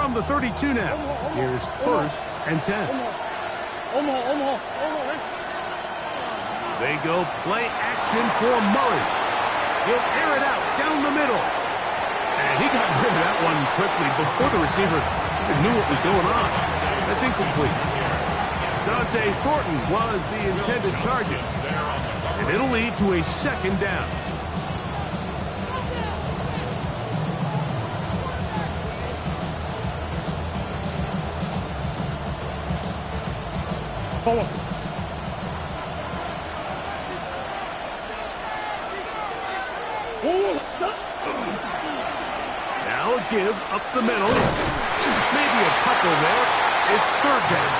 from the 32 now. Here's first and 10. They go play action for Murray. He'll air it out down the middle. And he got rid of that one quickly before the receiver even knew what was going on. That's incomplete. Dante Thornton was the intended target. And it'll lead to a second down. Now a give up the middle. Maybe a couple there. It's third down.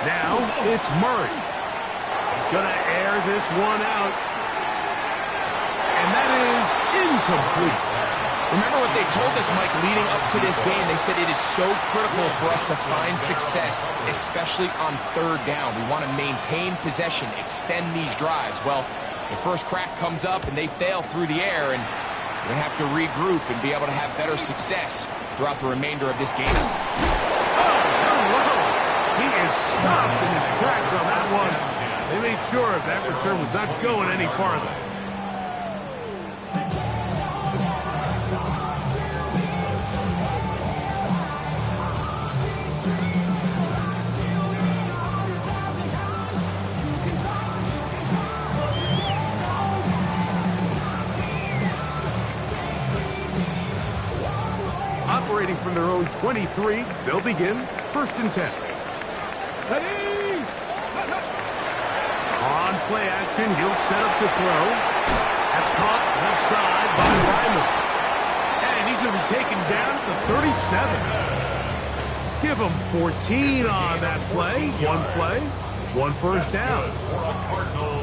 Now it's Murray. He's going to air this one out. And that is incomplete. Remember what they told us, Mike, leading up to this game. They said it is so critical for us to find success, especially on third down. We want to maintain possession, extend these drives. Well, the first crack comes up and they fail through the air, and we're going to have to regroup and be able to have better success throughout the remainder of this game. He is stopped in his tracks on that one. They made sure that return was not going any farther. Operating from their own 23, they'll begin first and 10. On play action, he'll set up to throw. That's caught left side by Ryman. And he's going to be taken down at the 37. Give him 14 on that play. One first down.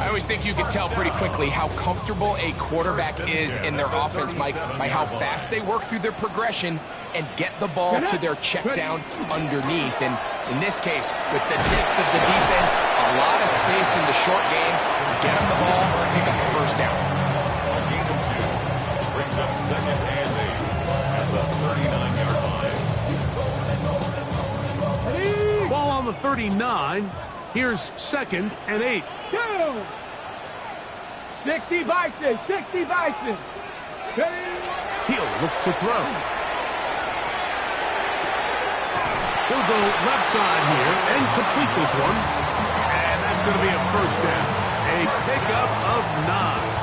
I always think you can tell pretty quickly how comfortable a quarterback is in their offense, Mike, by how fast they work through their progression and get the ball to their check down underneath. And in this case, with the depth of the defense, a lot of space in the short game, get them the ball, pick up the first down. Gain of 2 brings up second and 8 at the 39-yard line. Ball on the 39. Here's second and 8. 60 Bison, 60 Bison. He'll look to throw. He'll go left side here and complete this one. And that's going to be a first down. A pickup of 9.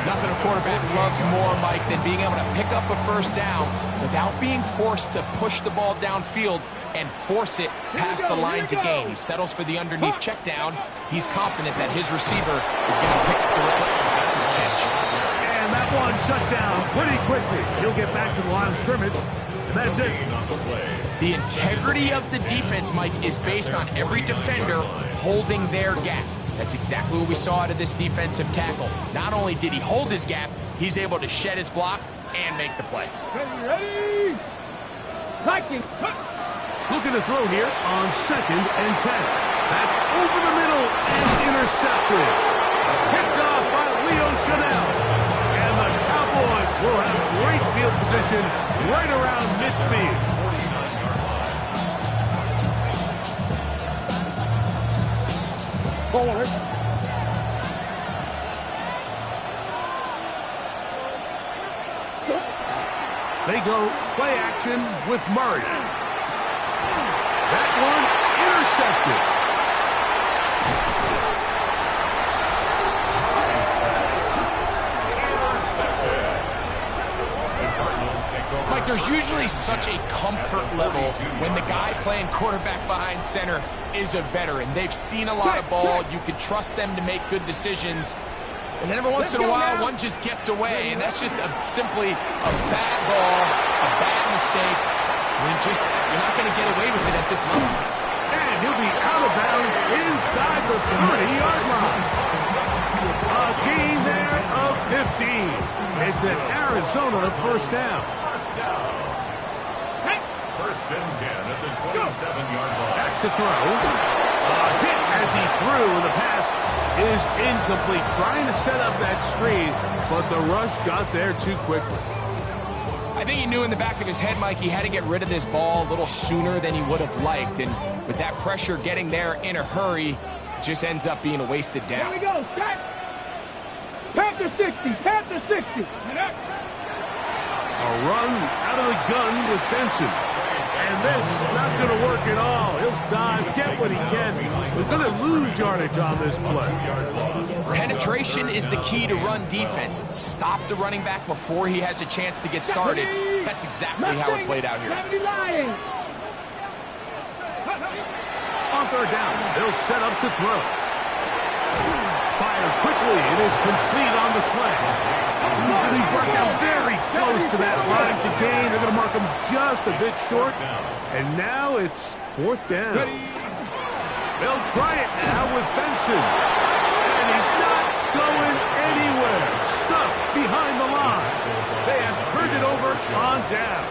Nothing a quarterback loves more, Mike, than being able to pick up a first down without being forced to push the ball downfield and force it past the line to gain. He settles for the underneath check down. He's confident that his receiver is going to pick up the rest after the catch. And that one shut down pretty quickly. He'll get back to the line of scrimmage, and that's it. The integrity of the defense, Mike, is based on every defender holding their gap. That's exactly what we saw out of this defensive tackle. Not only did he hold his gap, he's able to shed his block and make the play. Ready? Viking. Looking to throw here on second and 10. That's over the middle and intercepted. Picked off by Leo Chanel. And the Cowboys will have great field position right around midfield. Forward. They go play action with Murray. That one intercepted. Mike, there's usually such a comfort level when the guy playing quarterback behind center is a veteran. They've seen a lot of ball. You can trust them to make good decisions. And then every once in a while, one just gets away, and that's just simply a bad ball, a bad mistake. You're not going to get away with it at this level. And he'll be out of bounds inside the 30-yard line. gain there of 15. It's an Arizona first down. First and 10 at the 27-yard line. Back to throw. A hit as he threw, and the pass is incomplete. Trying to set up that screen, but the rush got there too quickly. I think he knew in the back of his head, Mike, he had to get rid of this ball a little sooner than he would have liked. And with that pressure getting there in a hurry, it just ends up being a wasted down. Here we go, set. Panther 60, Panther 60. A run out of the gun with Benson. And this is not going to work at all. He'll dive, get what he can. We're going to lose yardage on this play. Penetration is the key to run defense. Stop the running back before he has a chance to get started. That's exactly how it played out here. On third down, they'll set up to throw. Fires quickly. It is complete on the slant. He's going to be brought down very close to that line to gain. They're going to mark him just a bit short. And now it's fourth down. They'll try it now with Benson. And he's not going anywhere. Stuffed behind the line. They have turned it over on down.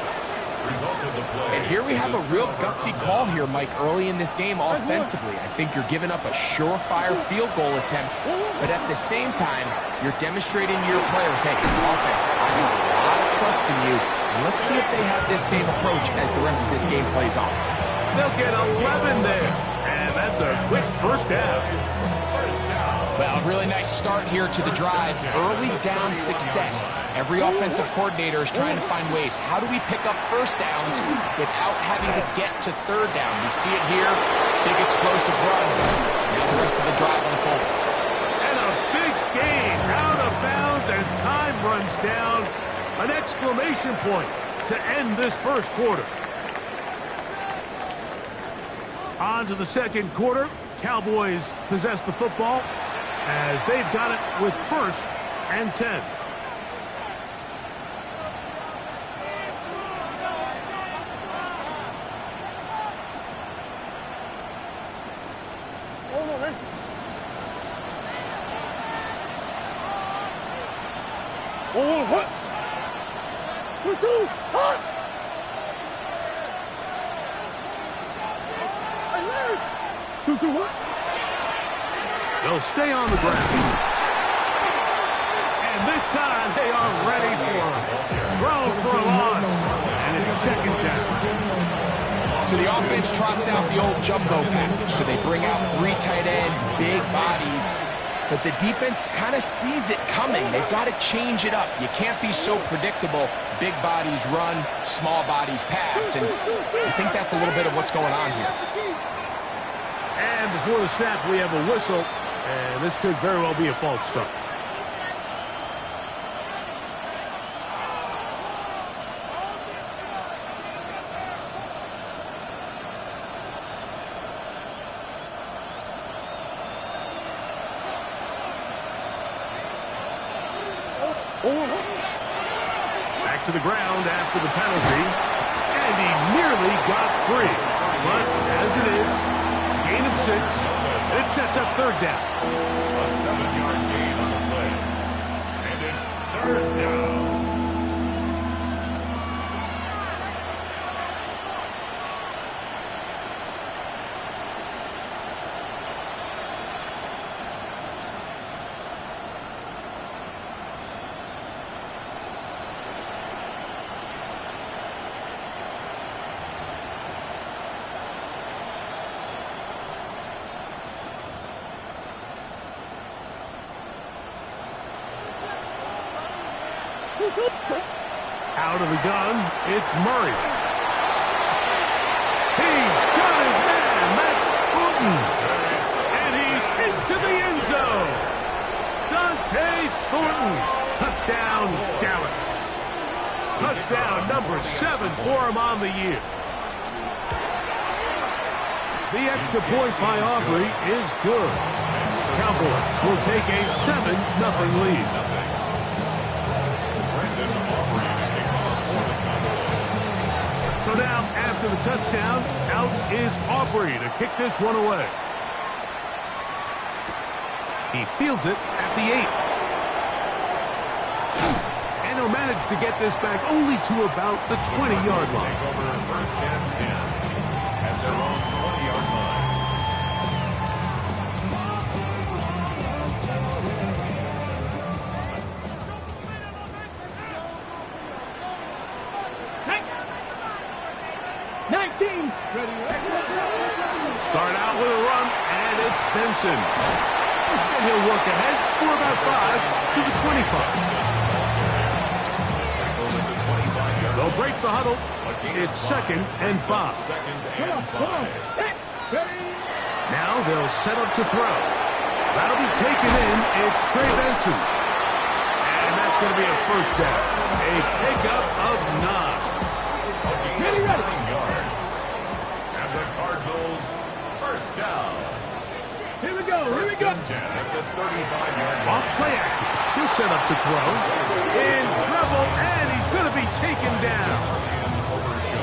And here we have a real gutsy call here, Mike, early in this game offensively. I think you're giving up a surefire field goal attempt, but at the same time, you're demonstrating to your players, hey, offense, I have a lot of trust in you, and let's see if they have this same approach as the rest of this game plays on. They'll get 11 there, and that's a quick first down. Well, a really nice start here to the drive. Early down success. Every offensive coordinator is trying to find ways. How do we pick up first downs without having to get to third down? We see it here. Big explosive run. Now the rest of the drive unfolds. And a big gain out of bounds as time runs down. An exclamation point to end this first quarter. On to the second quarter. Cowboys possess the football as they've got it with first and 10. Oh, what? 2-2, hot! Hey, Larry! 2-2, what? They'll stay on the ground. And this time they are ready for him. Throw for a loss. And it's second down. So the offense trots out the old jumbo package. So they bring out three tight ends, big bodies. But the defense kind of sees it coming. They've got to change it up. You can't be so predictable. Big bodies run, small bodies pass. And I think that's a little bit of what's going on here. And before the snap, we have a whistle. And this could very well be a false start. Back to the ground after the penalty. And he nearly got free. But as it is, gain of 6. And it sets up third down. A 7-yard gain on the play. And it's third down. Out of the gun, it's Murray. He's got his man, Max Booten. And he's into the end zone. Dante Thornton. Touchdown, Dallas. Touchdown number 7 for him on the year. The extra point by Aubrey is good. Cowboys will take a 7-0 lead. So now, after the touchdown, out is Aubrey to kick this one away. He fields it at the 8. And he'll manage to get this back only to about the 20-yard line. Take over first and 10 at their own 20-yard line. Start out with a run, and it's Benson. And he'll work ahead for about 5 to the 25. They'll break the huddle. It's 2nd and 5. Now they'll set up to throw. That'll be taken in. It's Trey Benson. And that's going to be a first down. A pickup of 9. Ready. Yards. And the Cardinals first down. Here we go. At the 35-yard line. Off play action. He'll set up to throw. In trouble, and he's going to be taken down.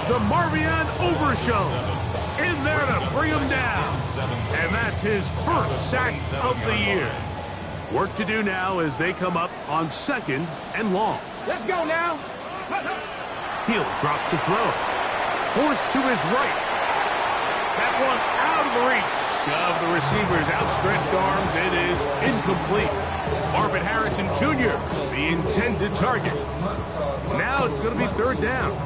DeMarvion Overshown in there to bring him down. And that's his first sack of the year. Work to do now as they come up on 2nd and long. Let's go now. He'll drop to throw. Forced to his right. That one out of the reach of the receiver's outstretched arms. It is incomplete. Marvin Harrison Jr., the intended target. Now it's going to be 3rd down.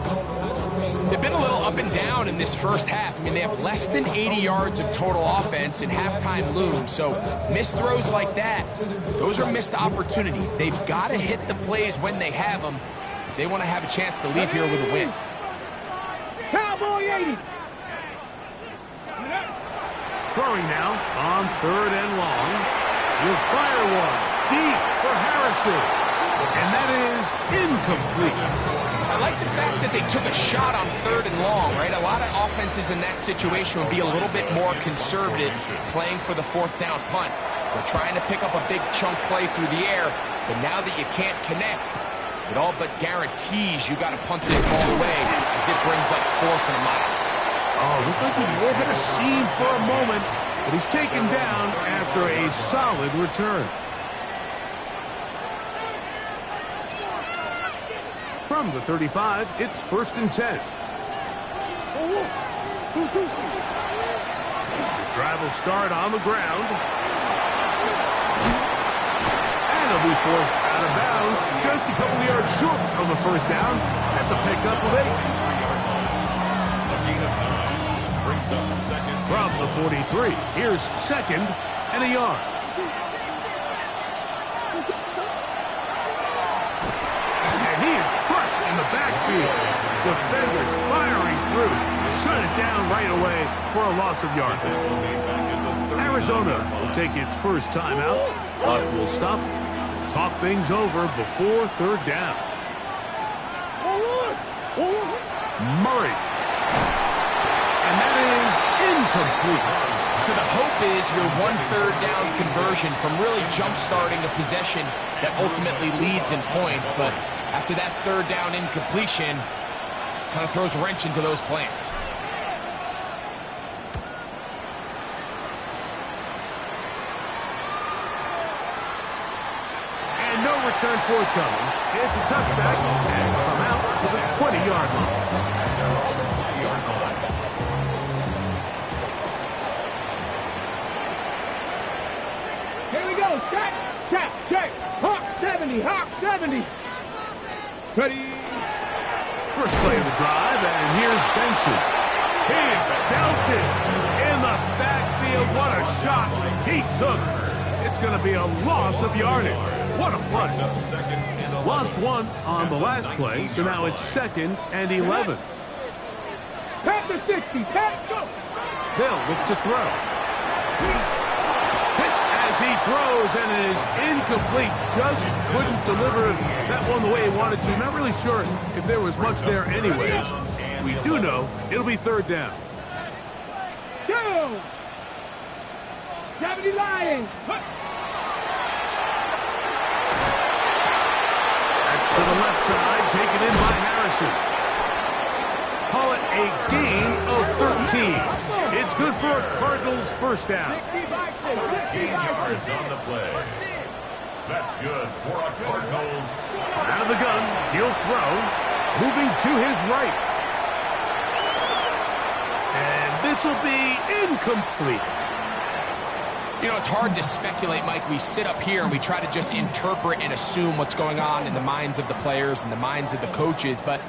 They've been a little up and down in this first half. I mean, they have less than 80 yards of total offense and halftime looms. So missed throws like that, those are missed opportunities. They've got to hit the plays when they have them if they want to have a chance to leave here with a win. Cowboy 80. Throwing now on 3rd and long. He'll fire one deep for Harrison. And that is incomplete. I like the fact that they took a shot on 3rd and long, right? A lot of offenses in that situation would be a little bit more conservative playing for the 4th down punt. They're trying to pick up a big chunk play through the air, but now that you can't connect, it all but guarantees you got to punt this ball away as it brings up 4th and a mile. Oh, looked like he may have hit a seam for a moment, but he's taken down after a solid return. From the 35, it's 1st and 10. The drive will start on the ground. And he'll be forced out of bounds just a couple of yards short of the first down. That's a pickup of 8. From the 43, here's 2nd and a yard. And he is crushed in the backfield. Defenders firing through. Shut it down right away for a loss of yards. Arizona will take its first timeout. Clock will stop. Talk things over before 3rd down. Murray. And that is incomplete. So the hope is your 1/3 down conversion from really jump-starting a possession that ultimately leads in points. But after that 3rd down incompletion, kind of throws a wrench into those plans. And no return forthcoming. It's a touchback and come out to the 20-yard line. Check. Hawk 70. Ready. First play of the drive, and here's Benson. He dealt it in the backfield. What a shot he took. It's going to be a loss of yardage. What a play. Lost 1 on the last play, so now it's 2nd and 11. Pass the 60. Pass, go. They'll look to throw. He throws, and it is incomplete. Just couldn't deliver that one the way he wanted to. Not really sure if there was much there anyways. We do know it'll be 3rd down. Go! 70 Lions. That's to the left side, taken in by Harrison. Call it a gain of 13. It's good for a Cardinals first down. 15 yards on the play. That's good for a Cardinals. Out of the gun, he'll throw. Moving to his right. And this will be incomplete. You know, it's hard to speculate, Mike. We sit up here and we try to just interpret and assume what's going on in the minds of the players and the minds of the coaches, but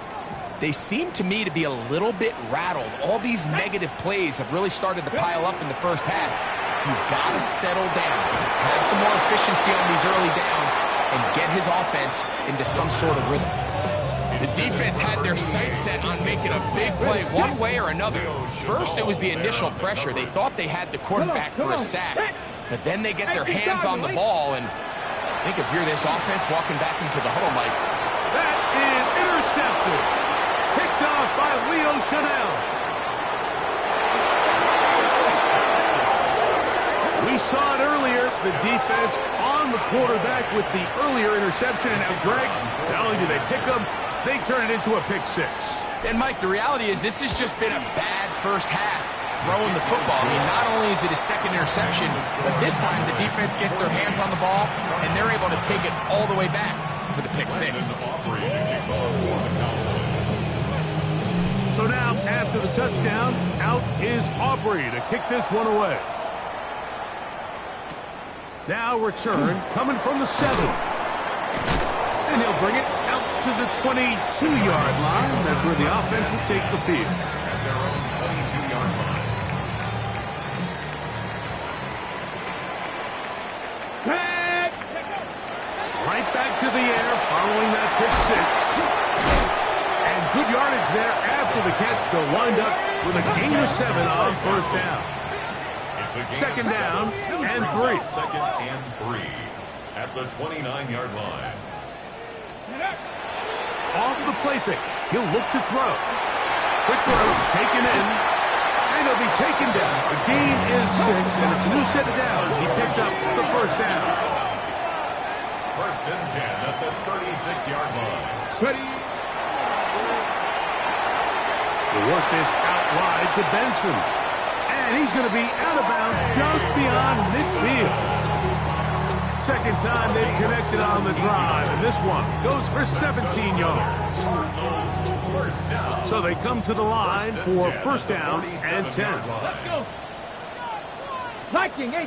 they seem to me to be a little bit rattled. All these negative plays have really started to pile up in the first half. He's got to settle down, have some more efficiency on these early downs, and get his offense into some sort of rhythm. The defense had their sights set on making a big play one way or another. First, it was the initial pressure. They thought they had the quarterback for a sack, but then they get their hands on the ball, and I think if you're this offense walking back into the huddle, Mike. That is intercepted. Picked off by Leo Chanel. We saw it earlier, the defense on the quarterback with the earlier interception. And now, Greg, not only do they pick him, they turn it into a pick six. And, Mike, the reality is this has just been a bad first half throwing the football. I mean, not only is it a second interception, but this time the defense gets their hands on the ball, and they're able to take it all the way back for the pick six. So now, after the touchdown, out is Aubrey to kick this one away. Now return, coming from the 7. And he'll bring it out to the 22-yard line. That's where the offense will take the field. At their own 22-yard line. Right back to the air following that pick six. And good yardage there after the catch. They'll wind up with a gain of 7 on first down. Second down and 3. Second and 3 at the 29-yard line. Off the play fake. He'll look to throw. Quick throw, taken in. And he'll be taken down. The gain is 6, and it's a new set of downs. He picked up the first down. First and 10 at the 36-yard line. We'll work this out wide to Benson. And he's going to be out of bounds just beyond midfield. Second time they've connected on the drive, and this one goes for 17 yards. So they come to the line for first down and 10. Let's go. Viking 18.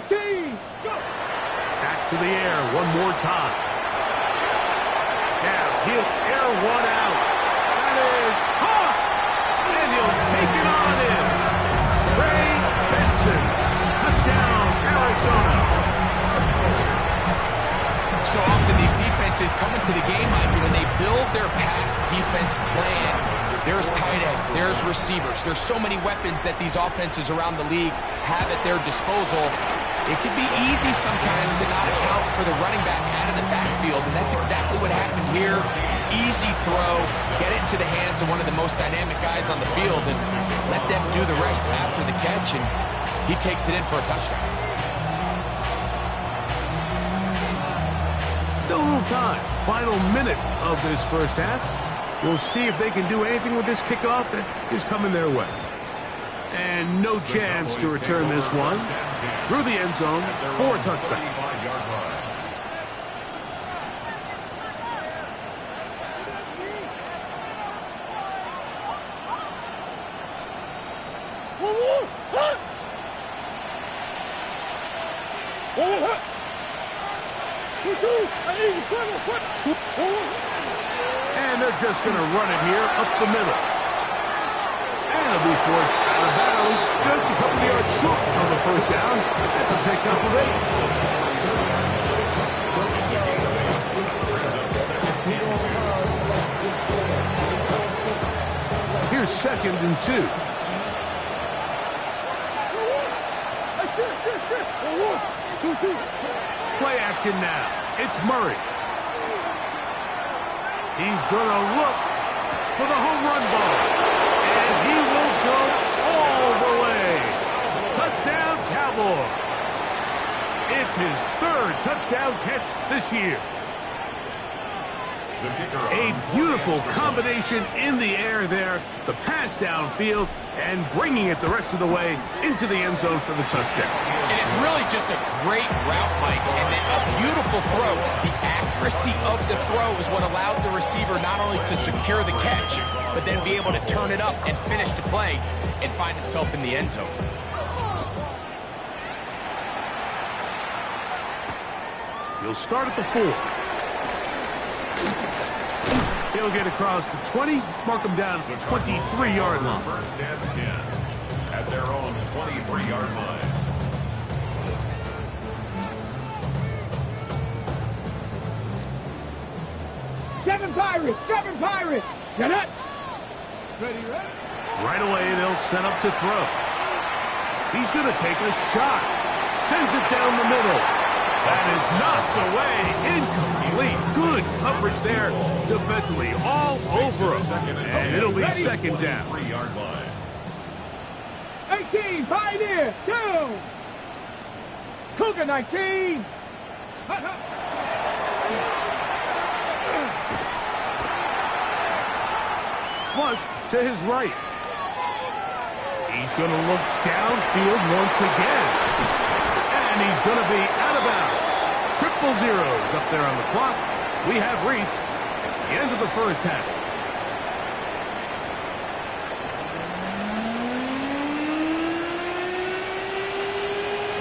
Go. Back to the air one more time. Now he'll air one out. That is hot. And he'll take it on in. Ray Benson. Touchdown, Arizona. So often these defenses come into the game, Mike, and when they build their pass defense plan, there's tight ends, there's receivers, there's so many weapons that these offenses around the league have at their disposal. It can be easy sometimes to not account for the running back out of the backfield, and that's exactly what happened here. Easy throw, get it into the hands of one of the most dynamic guys on the field, and let them do the rest after the catch, and he takes it in for a touchdown. Still a little time. Final minute of this first half. We'll see if they can do anything with this kickoff that is coming their way. And no chance to return this one through the end zone for a touchback. And they're just going to run it here up the middle. And it'll be forced out of bounds just a couple yards short of the first down. That's a pickup of 8. Here's second and 2. Play action now. It's Murray. He's going to look for the home run ball. And he will go all the way. Touchdown, Cowboys. It's his third touchdown catch this year. A beautiful combination in the air there. The pass downfield, and bringing it the rest of the way into the end zone for the touchdown. And it's really just a great route, Mike, and then a beautiful throw. The accuracy of the throw is what allowed the receiver not only to secure the catch, but then be able to turn it up and finish the play and find himself in the end zone. He'll start at the 4. He'll get across the 20, mark him down at the 23-yard line. First and 10 at their own 23-yard line. Seven Pirates. Get it. Ready, ready. Right away, they'll set up to throw. He's going to take a shot. Sends it down the middle. That is knocked away. Incomplete. Good coverage there defensively. All over him. And it'll be second down. 3-yard line. 18, Pioneer, 2. Cougar 19. Flush to his right. He's going to look downfield once again. And he's going to be out of bounds. Triple zeros up there on the clock. We have reached the end of the first half.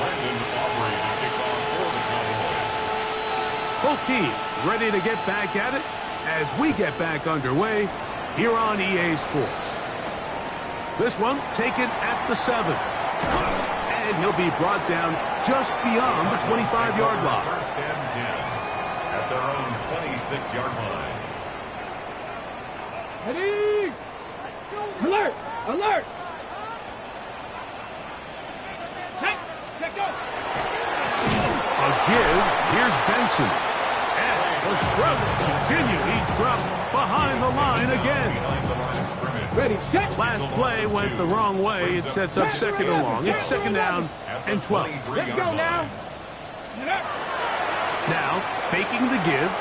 Brandon Aubrey to kick off for the Cowboys. Both teams ready to get back at it as we get back underway here on EA Sports. This one taken at the 7. And he'll be brought down just beyond the 25-yard line. First and 10 at their own 26-yard line. Ready. Alert. Set. Let go. A give. Here's Benson. And the struggle continues. He's dropped behind the line again. Behind the line of scrimmage. Ready, set. Last play went the wrong way. It sets up second and long. It's second down and 12. Let's go now. Get up. Now, faking the give.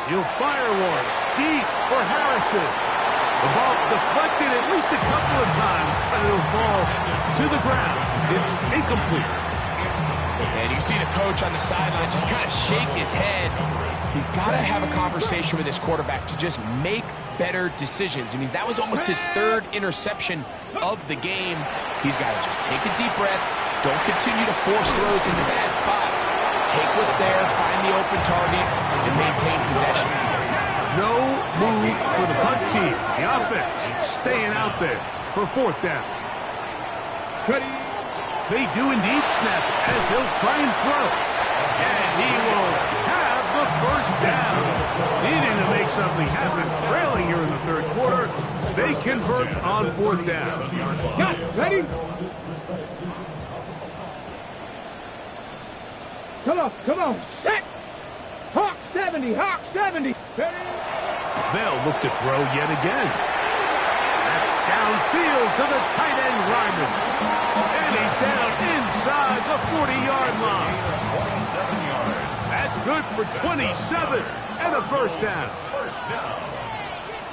He'll fire one deep for Harrison. The ball deflected at least a couple of times, but it'll fall to the ground. It's incomplete. And you see the coach on the sideline just kind of shake his head. He's got to have a conversation with his quarterback to just make better decisions. I mean, that was almost his 3rd interception of the game. He's got to just take a deep breath. Don't continue to force throws into bad spots. Take what's there, find the open target, and maintain possession. No move for the punt team. The offense staying out there for 4th down. Ready. They do indeed snap as they'll try and throw. And he will have the first down. Needing to make something happen, trailing here in the 3rd quarter. They convert on 4th down. Got it. Ready. Come on. Set. Hawk 70. Ready. They'll look to throw yet again. That's downfield to the tight end Ryman. And he's down inside the 40-yard line. 27 yards. That's good for 27 and a first down. First down.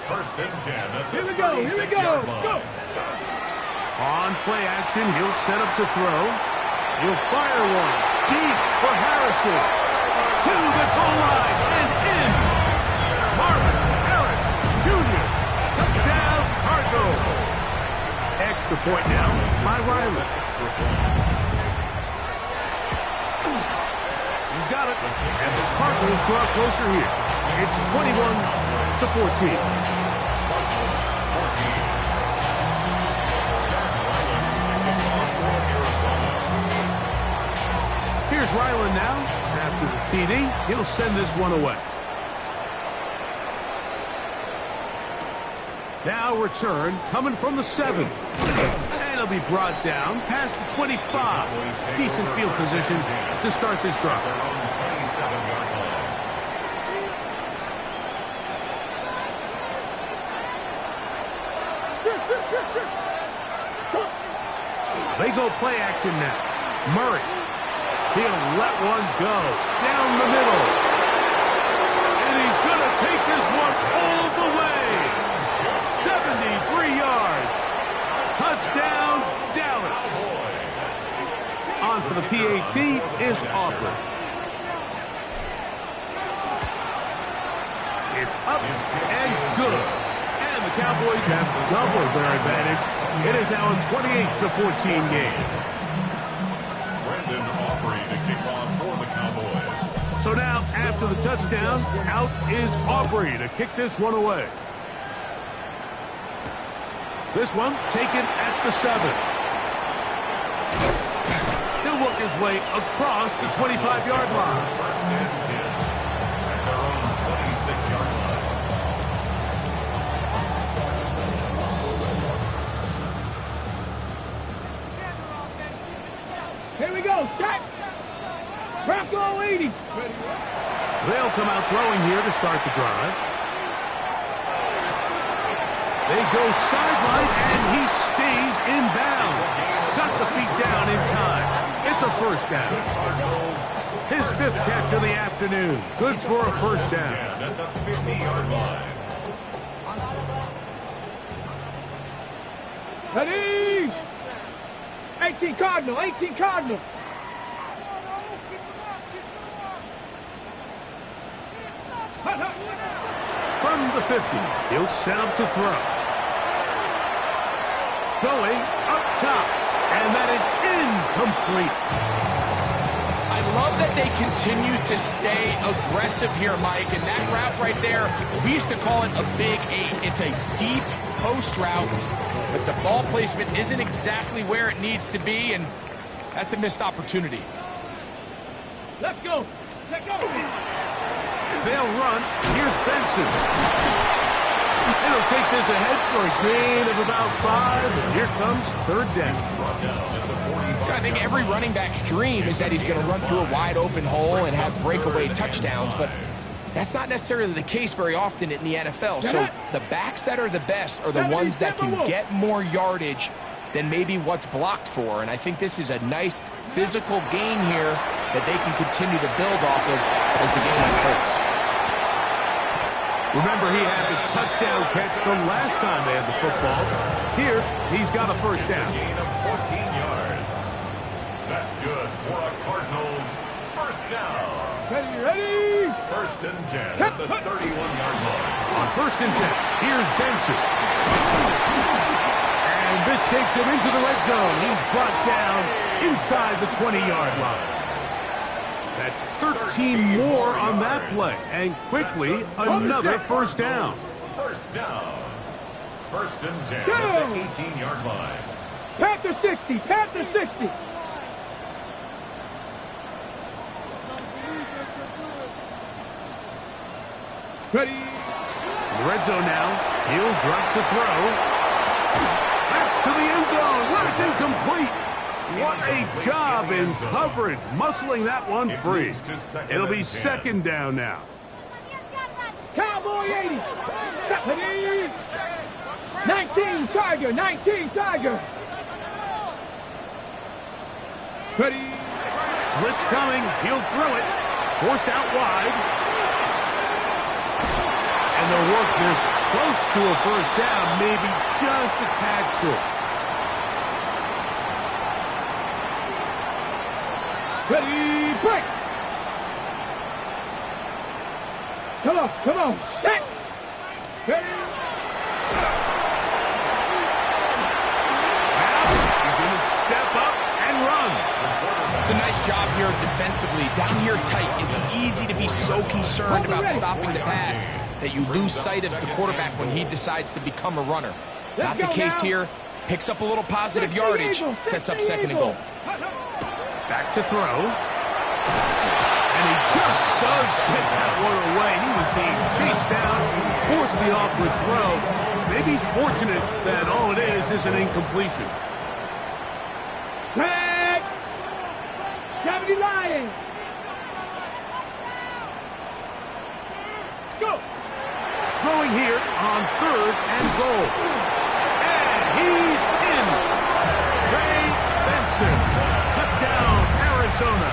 First and 10 at the Here we go. 36-yard line. Go. On play action, he'll set up to throw. He'll fire one deep for Harrison. To the goal line and in. Marvin Harrison Jr. Touchdown Cardinals. Extra point now by Riley. He's got it. And the Cardinals draw closer here. It's 21-14. Here's Ryland now. After the TD, he'll send this one away. Now return coming from the 7. And he'll be brought down past the 25. Decent field position to start this drive. They go play action now. Murray. He'll let one go down the middle. And he's going to take this one all the way. 73 yards. Touchdown. on for the PAT is Aubrey. It's up and good. And the Cowboys have doubled their advantage. It is now a 28-14 game. Brandon Aubrey to kick off for the Cowboys. So now, after the touchdown, out is Aubrey to kick this one away. This one taken at the 7. He'll work his way across the 25-yard line. First and 10 at their own 26-yard line. Here we go. Set. Bronco 80. They'll come out throwing here to start the drive. They go sideline, and he stays in bounds. Got the feet down in time. It's a first down. His 5th catch of the afternoon. Good for a first down. At the 50-yard line. Ready. 18 Cardinal. 18 Cardinal. From the 50, he'll set up to throw. Going up top, and that is incomplete. I love that they continue to stay aggressive here, Mike, and that route right there, we used to call it a big 8. It's a deep post route, but the ball placement isn't exactly where it needs to be, and that's a missed opportunity. Let's go. Let's go. They'll run. Here's Benson. It'll take this ahead for a gain of about 5, and here comes third down. I think every running back's dream is that he's going to run through a wide open hole and have breakaway touchdowns, but that's not necessarily the case very often in the NFL. So the backs that are the best are the ones that can get more yardage than maybe what's blocked for, and I think this is a nice physical gain here that they can continue to build off of as the game unfolds. Remember, he had the touchdown catch the last time they had the football. Here, he's got a first down. Gain of 14 yards. That's good for a Cardinals first down. Ready. First and 10 at the 31-yard line. On first and 10, here's Benson. And this takes him into the red zone. He's brought down inside the 20-yard line. That's 13 more on that play. And quickly, another first down. First down. First and 10 at the 18-yard line. Panther 60. Panther 60. Ready. In the red zone now. He'll drop to throw. That's to the end zone where it's incomplete. What a job in coverage, muscling that one free. It'll be second down now. Cowboy 80. 19 Tiger. 19 Tiger. Ready. Blitz coming. He'll throw it. Forced out wide. And they'll work this close to a first down, maybe just a tad short. Ready, break! Come on, set! Ready! He's going to step up and run. It's a nice job here defensively. Down here tight, it's easy to be so concerned about stopping the pass that you lose sight of the quarterback when he decides to become a runner. Not the case here. Picks up a little positive yardage, sets up second and goal. Back to throw. And he just does get that one away. He was being chased down, forced the awkward throw. Maybe he's fortunate that all it is an incompletion. Tag! Gravity Lion! Let's go! Throwing here on third and goal. And he's in. Trey Benson. Touchdown, Arizona.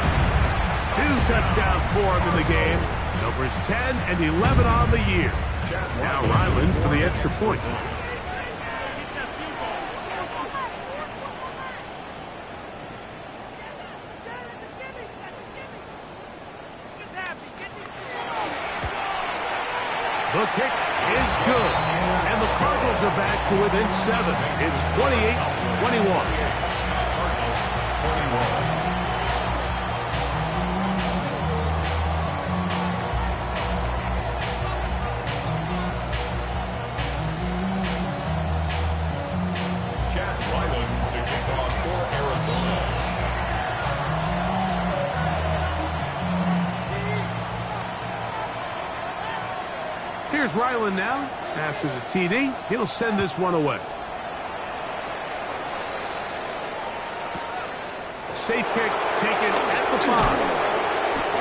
2 touchdowns for him in the game. Numbers 10 and 11 on the year. Now Ryland for the extra point. The kick is good. And the Cardinals are back to within 7. It's 28-21. Chad Ryland to kick off for Arizona. Here's Ryland now. After the TD, he'll send this one away. A safe kick taken at the 5.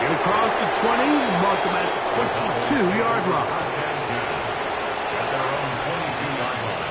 Get across the 20, mark them at the 22-yard line. First and 10 at their own 22-yard line.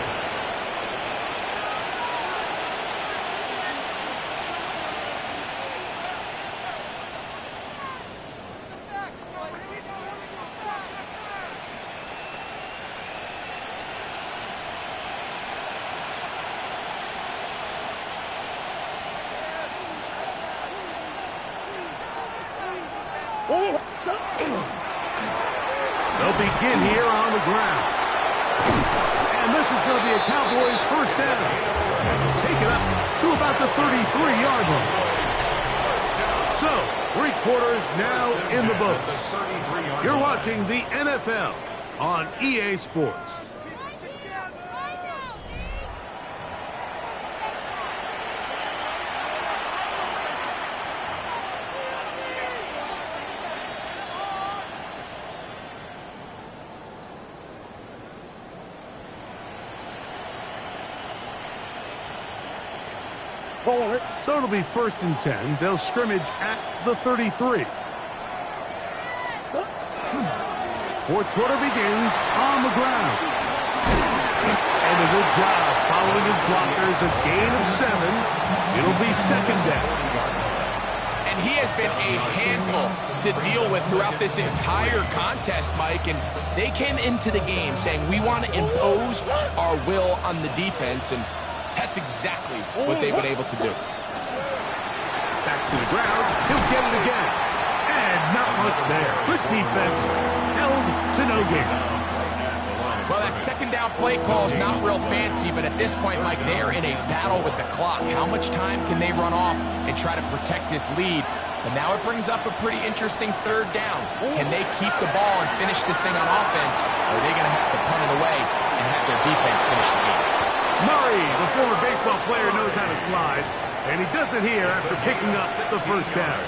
They'll begin here on the ground. And this is going to be a Cowboys first down. Take it up to about the 33-yard line. So, 3 quarters now in the books. You're watching the NFL on EA Sports. So it'll be 1st and 10. They'll scrimmage at the 33. 4th quarter begins on the ground. And a good job following his blockers. A gain of 7. It'll be 2nd down. And he has been a handful to deal with throughout this entire contest, Mike. And they came into the game saying, we want to impose our will on the defense. And that's exactly what they've been able to do. Back to the ground. He'll get it again. And not much there. Good defense. Held to no gain. Well, that 2nd down play call is not real fancy, but at this point, Mike, they're in a battle with the clock. How much time can they run off and try to protect this lead? But now it brings up a pretty interesting 3rd down. Can they keep the ball and finish this thing on offense, or are they going to have to punt it away and have their defense finish the game? Murray, the former baseball player, knows how to slide, and he does it here after picking up the 1st down.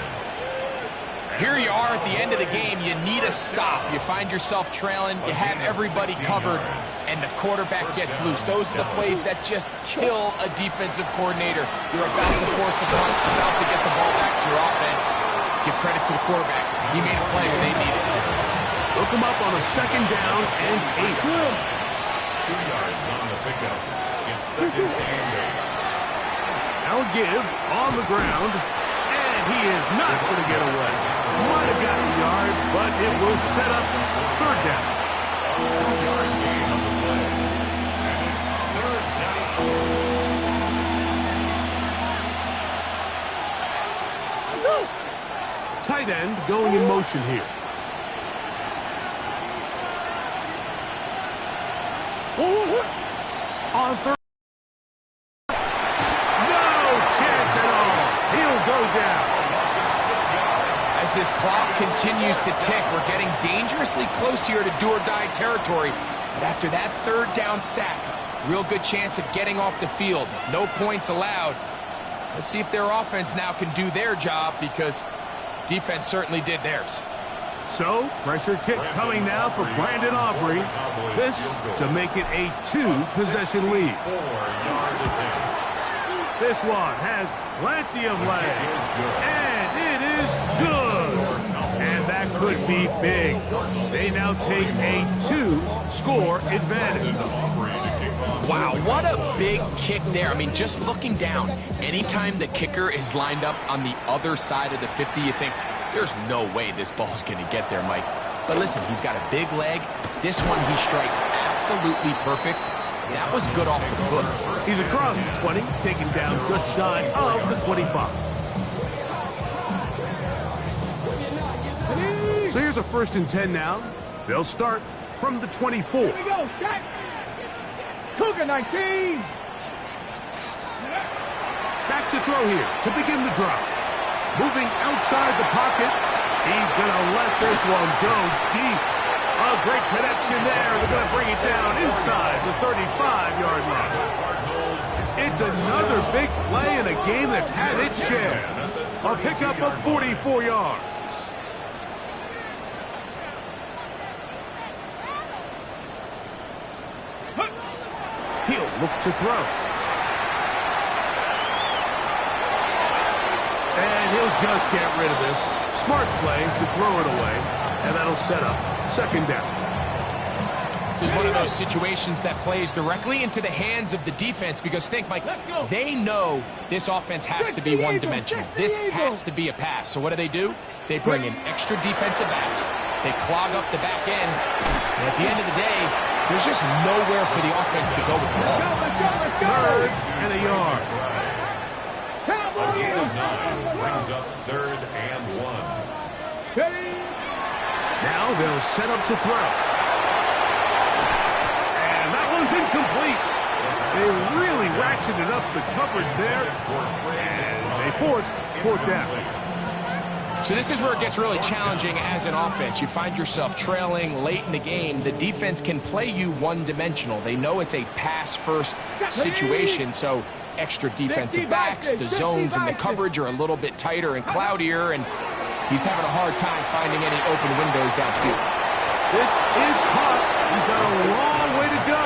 Here you are at the end of the game. You need a stop. You find yourself trailing. You have everybody covered, and the quarterback gets loose. Those are the plays that just kill a defensive coordinator. You're about to force a punt, about to get the ball back to your offense. Give credit to the quarterback. He made a play when they needed it. Look him up on a 2nd down and 8. 2 yards on the pickup. It's 2nd and 8. Now a give on the ground, and he is not going to get away. Might have gotten a yard, but it will set up 3rd down. 2-yard gain on the play. And it's 3rd down. Tight end going in motion here. On 3rd. As this clock continues to tick, we're getting dangerously close here to do-or-die territory. But after that 3rd down sack, real good chance of getting off the field. No points allowed. Let's see if their offense now can do their job, because defense certainly did theirs. So, pressure kick coming now for Brandon Aubrey. This to make it a 2-possession lead. 4-yard attempt. This one has plenty of legs. And it is good. And that could be big. They now take a 2-score advantage. Wow, what a big kick there. I mean, just looking down, anytime the kicker is lined up on the other side of the 50, you think, there's no way this ball's going to get there, Mike. But listen, he's got a big leg. This one he strikes absolutely perfect. That was good off the foot. He's across the 20, taken down just shy of the 25. So here's a 1st and 10 now. They'll start from the 24. Here we go, Shaq. Cougar 19. Back to throw here to begin the drive. Moving outside the pocket. He's going to let this one go deep. A great connection there. They're going to bring it down inside the 35-yard line. It's another big play in a game that's had its share. A pickup of 44 yards. He'll look to throw. And he'll just get rid of this. Smart play to throw it away. And that'll set up second down. This is one of those situations that plays directly into the hands of the defense because think, Mike, they know this offense has to be one-dimensional. This has to be a pass. So what do? They bring in extra defensive backs. They clog up the back end. And at the end of the day, there's just nowhere for the offense to go with the ball. Third and a yard. Brings up 3rd and 1. Now they'll set up to throw. And that one's incomplete. They really ratcheted up the coverage there. And they force fourth down. So this is where it gets really challenging as an offense. You find yourself trailing late in the game. The defense can play you one-dimensional. They know it's a pass-first situation, so extra defensive backs, the zones and the coverage are a little bit tighter and cloudier, and he's having a hard time finding any open windows downfield. This is caught. He's got a long way to go.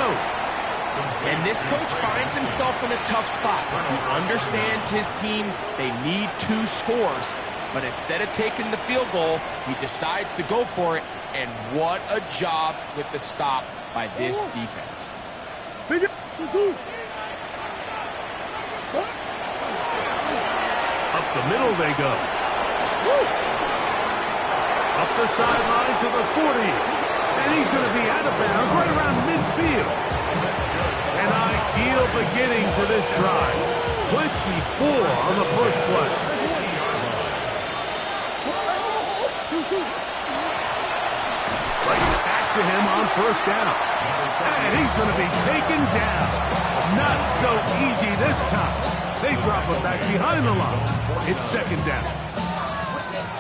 And this coach finds himself in a tough spot. He understands his team. They need 2 scores. But instead of taking the field goal, he decides to go for it. And what a job with the stop by this defense. Up the middle they go. Up the sideline to the 40. And he's going to be out of bounds right around midfield. An ideal beginning to this drive. 24 on the first play. Back to him on first down. And he's going to be taken down. Not so easy this time. They drop it back behind the line. It's second down.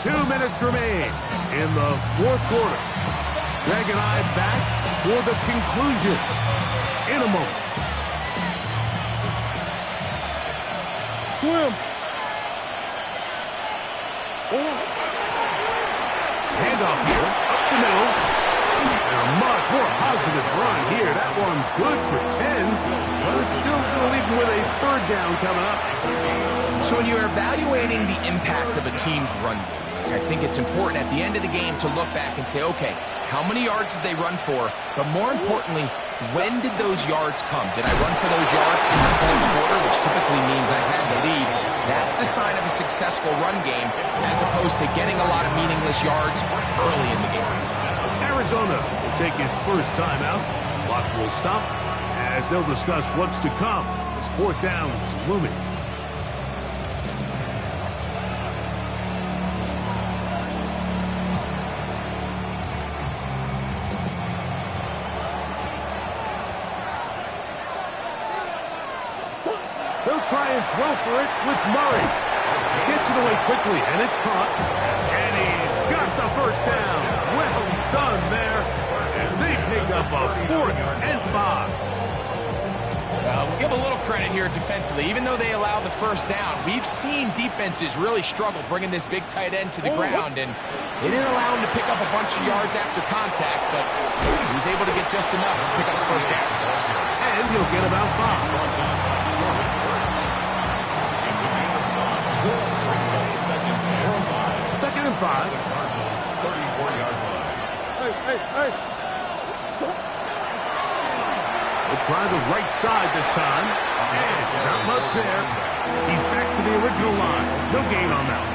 2 minutes remain in the fourth quarter. Greg and I back for the conclusion in a moment. Swim. Handoff here, up the middle. And a much more positive run here. That one good for 10. But it's still going to leave him with a third down coming up. So when you're evaluating the impact of a team's run game, I think it's important at the end of the game to look back and say, okay, how many yards did they run for? But more importantly, when did those yards come? Did I run for those yards in the fourth quarter, which typically means I had the lead? That's the sign of a successful run game, as opposed to getting a lot of meaningless yards early in the game. Arizona will take its first timeout. Clock will stop as they'll discuss what's to come as fourth down is looming. They'll try and throw for it with Murray. Gets it away quickly, and it's caught. And he's got the first down. Well done there as they pick up a 4th and 5. We'll give a little credit here defensively. Even though they allowed the first down, we've seen defenses really struggle bringing this big tight end to the ground, and they didn't allow him to pick up a bunch of yards after contact, but he was able to get just enough to pick up the first down. And he'll get about 5. Second and 5. Hey. We'll try the right side this time. And not much there. He's back to the original line. No gain on that one.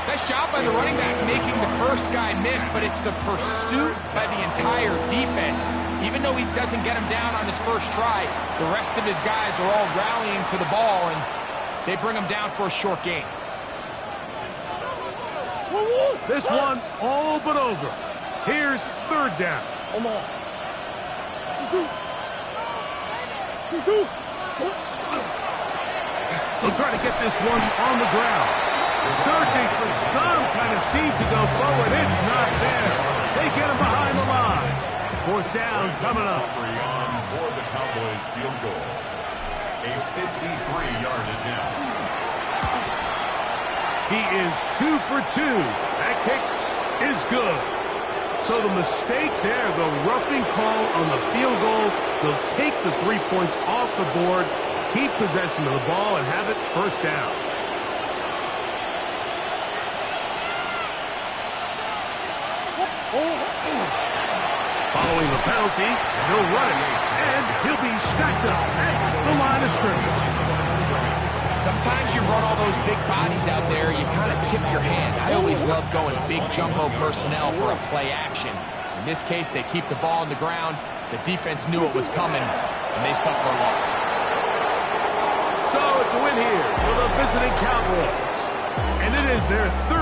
Nice job by the running back making the first guy miss, but it's the pursuit by the entire defense. Even though he doesn't get him down on his first try, the rest of his guys are all rallying to the ball, and they bring him down for a short gain. This one all but over. Here's third down. They'll try to get this one on the ground. Searching for some kind of seed to go forward. It's not there. They get him behind the line. Fourth down coming up. On for the Cowboys field goal. A 53-yard attempt. He is 2 for 2. That kick is good. So the mistake there, the roughing call on the field goal, they'll take the 3 points off the board, keep possession of the ball, and have it first down. Following the penalty, he'll run it, and he'll be stacked up at the line of scrimmage. Sometimes you run all those big bodies out there, you kind of tip your hand. I always love going big jumbo personnel for a play action. In this case, they keep the ball on the ground. The defense knew it was coming, and they suffer a loss. So it's a win here for the visiting Cowboys. And it is their third